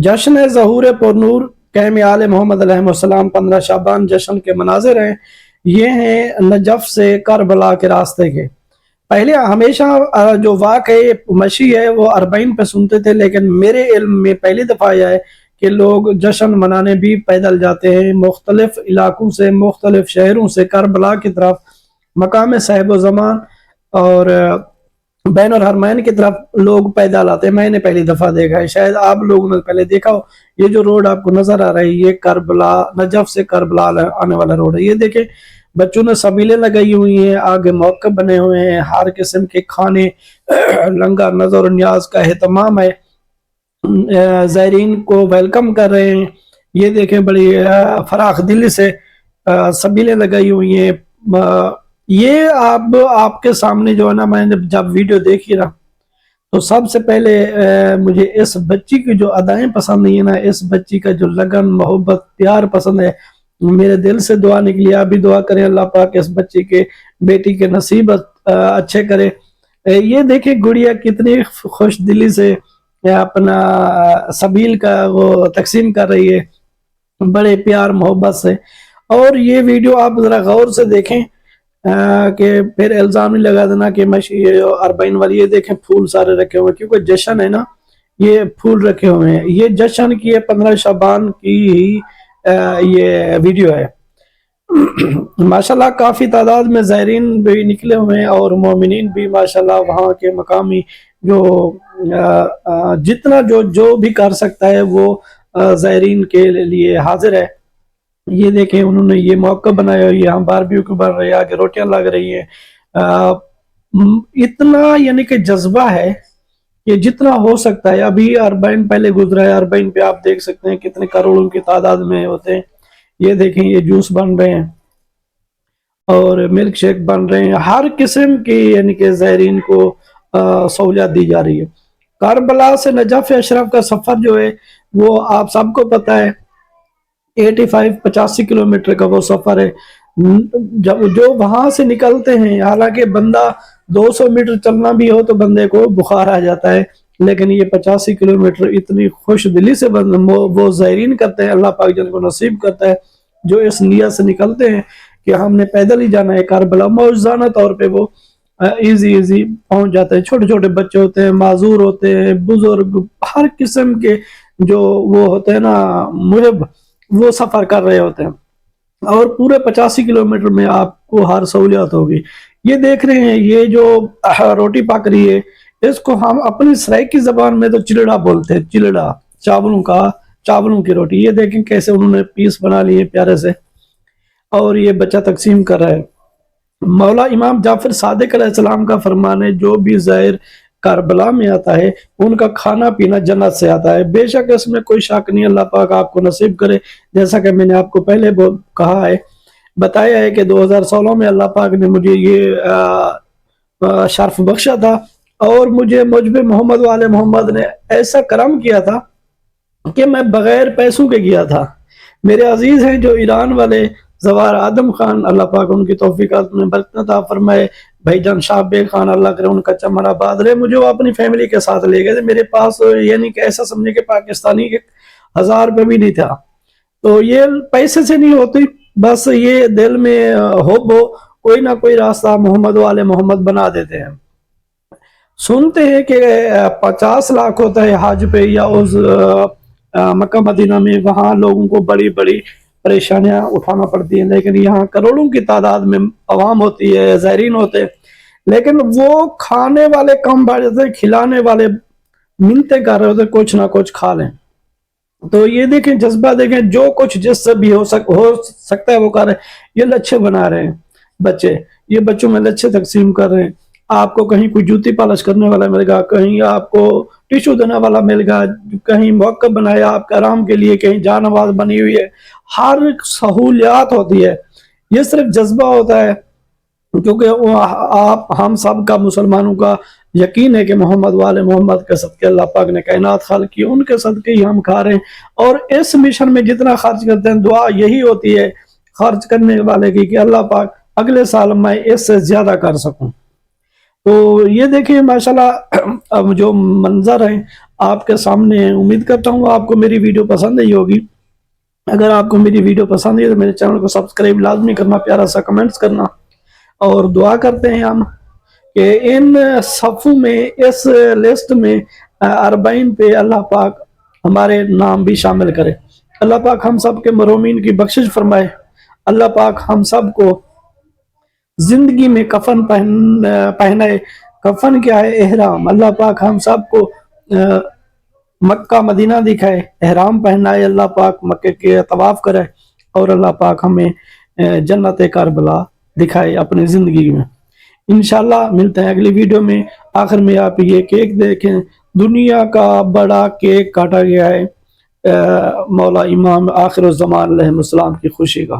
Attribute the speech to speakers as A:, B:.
A: جشن ظہور پرنور قیم آل محمد علیہ السلام 15 شعبان جشن کے مناظر ہیں۔ یہ ہیں نجف سے کربلا کے راستے کے۔ پہلے ہمیشہ جو واقعی مشی ہے وہ اربعین پہ سنتے تھے، لیکن میرے علم میں پہلی دفعہ آیا ہے کہ لوگ جشن منانے بھی پیدل جاتے ہیں، مختلف علاقوں سے، مختلف شہروں سے کربلا کی طرف، مقام صاحب و زمان اور بین الحرمین کی طرف لوگ پیدل آتے ہیں۔ میں نے پہلی دفعہ دیکھا ہے، شاید آپ لوگوں نے پہلے دیکھا ہو۔ یہ جو روڈ آپ کو نظر آ رہا ہے یہ کربلا، نجف سے کربلا آنے والا روڈ ہے۔ یہ دیکھیں بچوں نے سبیلیں لگائی ہوئی ہیں، آگے موقع بنے ہوئے ہیں، ہر قسم کے کھانے، لنگر، نظر و نیاز کا اہتمام ہے، زائرین کو ویلکم کر رہے ہیں۔ یہ دیکھیں بڑی فراخ دلی سے سبیلیں لگائی ہوئی ہیں۔ یہ آپ کے سامنے جو ہے نا، میں نے جب ویڈیو دیکھی نا تو سب سے پہلے مجھے اس بچی کی جو ادائیں پسند نہیں ہے نا، اس بچی کا جو لگن، محبت، پیار پسند ہے۔ میرے دل سے دعا نکلی، آپ بھی دعا کریں اللہ پاک اس بچی کے، بیٹی کے نصیب اچھے کرے۔ یہ دیکھیں گڑیا کتنی خوش دلی سے اپنا سبیل کا وہ تقسیم کر رہی ہے، بڑے پیار محبت سے۔ اور یہ ویڈیو آپ ذرا غور سے دیکھیں کہ پھر الزام نہیں لگا دینا کہ مشی اربعین والی۔ یہ دیکھیں پھول سارے رکھے ہوئے، کیونکہ جشن ہے نا، یہ پھول رکھے ہوئے ہیں۔ یہ جشن کی 15 شعبان کی ہی یہ ویڈیو ہے۔ ماشاءاللہ کافی تعداد میں زائرین بھی نکلے ہوئے ہیں اور مومنین بھی ماشاءاللہ وہاں کے مقامی جو جتنا جو بھی کر سکتا ہے وہ زائرین کے لیے حاضر ہے۔ یہ دیکھیں انہوں نے یہ موقع بنایا، یہاں باربیکیو بن رہی ہے، آگے روٹیاں لگ رہی ہیں۔ اتنا یعنی کہ جذبہ ہے کہ جتنا ہو سکتا ہے۔ ابھی اربعین پہلے گزرا ہے، اربعین پہ آپ دیکھ سکتے ہیں کتنے کروڑوں کی تعداد میں ہوتے ہیں۔ یہ دیکھیں یہ جوس بن رہے ہیں اور ملک شیک بن رہے ہیں، ہر قسم کی یعنی کہ زائرین کو سہولیات دی جا رہی ہے۔ کربلا سے نجف اشرف کا سفر جو ہے وہ آپ سب کو پتہ ہے، 85 کلومیٹر کا وہ سفر ہے۔ جو وہاں سے نکلتے ہیں، حالانکہ بندہ 200 میٹر چلنا بھی ہو تو بندے کو بخار آ جاتا ہے، لیکن یہ 85 کلومیٹر اتنی خوش دلی سے وہ زائرین کرتے ہیں، اللہ پاک جن کو نصیب کرتا ہے جو اس نیت سے نکلتے ہیں کہ ہم نے پیدل ہی جانا ہے کربلا۔ موجزانہ طور پہ وہ ایزی پہنچ جاتے ہیں۔ چھوٹے چھوٹے بچے ہوتے ہیں، معذور ہوتے ہیں، بزرگ، ہر قسم کے جو وہ ہوتے ہیں نا محب، وہ سفر کر رہے ہوتے ہیں، اور پورے 85 کلومیٹر میں آپ کو ہر سہولیات ہوگی۔ یہ دیکھ رہے ہیں یہ جو روٹی پک رہی ہے، اس کو ہم اپنی سرائیکی زبان میں تو چلڑا بولتے ہیں، چلڑا، چاولوں کی روٹی۔ یہ دیکھیں کیسے انہوں نے پیس بنا لیے پیارے سے، اور یہ بچہ تقسیم کر رہا ہے۔ مولا امام جعفر صادق علیہ السلام کا فرمان ہے، جو بھی زائر کربلا میں آتا ہے ان کا کھانا پینا جنت سے آتا ہے۔ بے شک اس میں کوئی شک نہیں، اللہ پاک آپ کو نصیب کرے۔ جیسا کہ میں نے آپ کو پہلے کہا ہے، بتایا ہے کہ 2016 میں اللہ پاک نے مجھے یہ شرف بخشا تھا، اور مجھے مجب محمد والے محمد نے ایسا کرم کیا تھا کہ میں بغیر پیسوں کے گیا تھا۔ میرے عزیز ہیں جو ایران والے زوار آدم خان، اللہ پاک ان کی توفیقات میں برکت عطا فرمائے، بھائی جان شاہ بیگ خان، اللہ کرے ان کا چمن آباد رہے، مجھے وہ اپنی فیملی کے ساتھ لے گئے تھے۔ میرے پاس یعنی کہ ایسا سمجھے کہ پاکستانی 1000 روپے بھی نہیں تھا۔ تو یہ پیسے سے نہیں ہوتی، بس یہ دل میں ہو کوئی نہ کوئی راستہ محمد والے محمد بنا دیتے ہیں۔ سنتے ہیں کہ 50 لاکھ ہوتا ہے حج پہ یا اس مکہ مدینہ میں، وہاں لوگوں کو بڑی بڑی پریشانیاں اٹھانا پڑتی ہیں، لیکن یہاں کروڑوں کی تعداد میں عوام ہوتی ہے، زائرین ہوتے ہیں، لیکن وہ کھانے والے کم بڑھ جاتے ہیں، کھلانے والے منتیں کر رہے ہوتے ہیں کچھ نہ کچھ کھا لیں۔ تو یہ دیکھیں جذبہ، دیکھیں جو کچھ جس سے بھی ہو سکتا ہے وہ کر رہے ہیں۔ یہ لچھے بنا رہے ہیں بچے، یہ بچوں میں لچھے تقسیم کر رہے ہیں۔ آپ کو کہیں کوئی جوتی پالش کرنے والا مل گا، کہیں آپ کو ٹیشو دینے والا مل گا، کہیں موقع بنایا آپ کے آرام کے لیے، کہیں جان آواز بنی ہوئی ہے، ہر سہولیات ہوتی ہے۔ یہ صرف جذبہ ہوتا ہے، کیونکہ ہم سب کا مسلمانوں کا یقین ہے کہ محمد والے محمد کے صدقے اللہ پاک نے کائنات خلق کی، ان کے صدقے ہی ہم کھا رہے ہیں۔ اور اس مشن میں جتنا خرچ کرتے ہیں، دعا یہی ہوتی ہے خرچ کرنے والے کی کہ اللہ پاک اگلے سال میں اس سے زیادہ کر سکوں۔ تو یہ دیکھیں ماشاءاللہ جو منظر ہیں آپ کے سامنے ہیں. امید کرتا ہوں آپ کو میری ویڈیو پسند آئی ہوگی. اگر آپ کو میری ویڈیو پسند ہے تو میرے چینل کو سبسکرائب لازمی کرنا, پیارا سا کمنٹس کرنا, اور دعا کرتے ہیں ہم کہ ان صفوں میں, اس لسٹ میں 40 پہ اللہ پاک ہمارے نام بھی شامل کرے. اللہ پاک ہم سب کے مرومین کی بخشش فرمائے. اللہ پاک ہم سب کو زندگی میں کفن پہنائے. کفن کیا ہے؟ احرام. اللہ پاک ہم سب کو مکہ مدینہ دکھائے, احرام پہنائے. اللہ پاک مکہ کے طواف کرے, اور اللہ پاک ہمیں جنت کربلا دکھائے اپنی زندگی میں. انشاءاللہ ملتے ہیں اگلی ویڈیو میں. آخر میں آپ یہ کیک دیکھیں, دنیا کا بڑا کیک کاٹا گیا ہے مولا امام آخر الزمان علیہ السلام کی خوشی کا.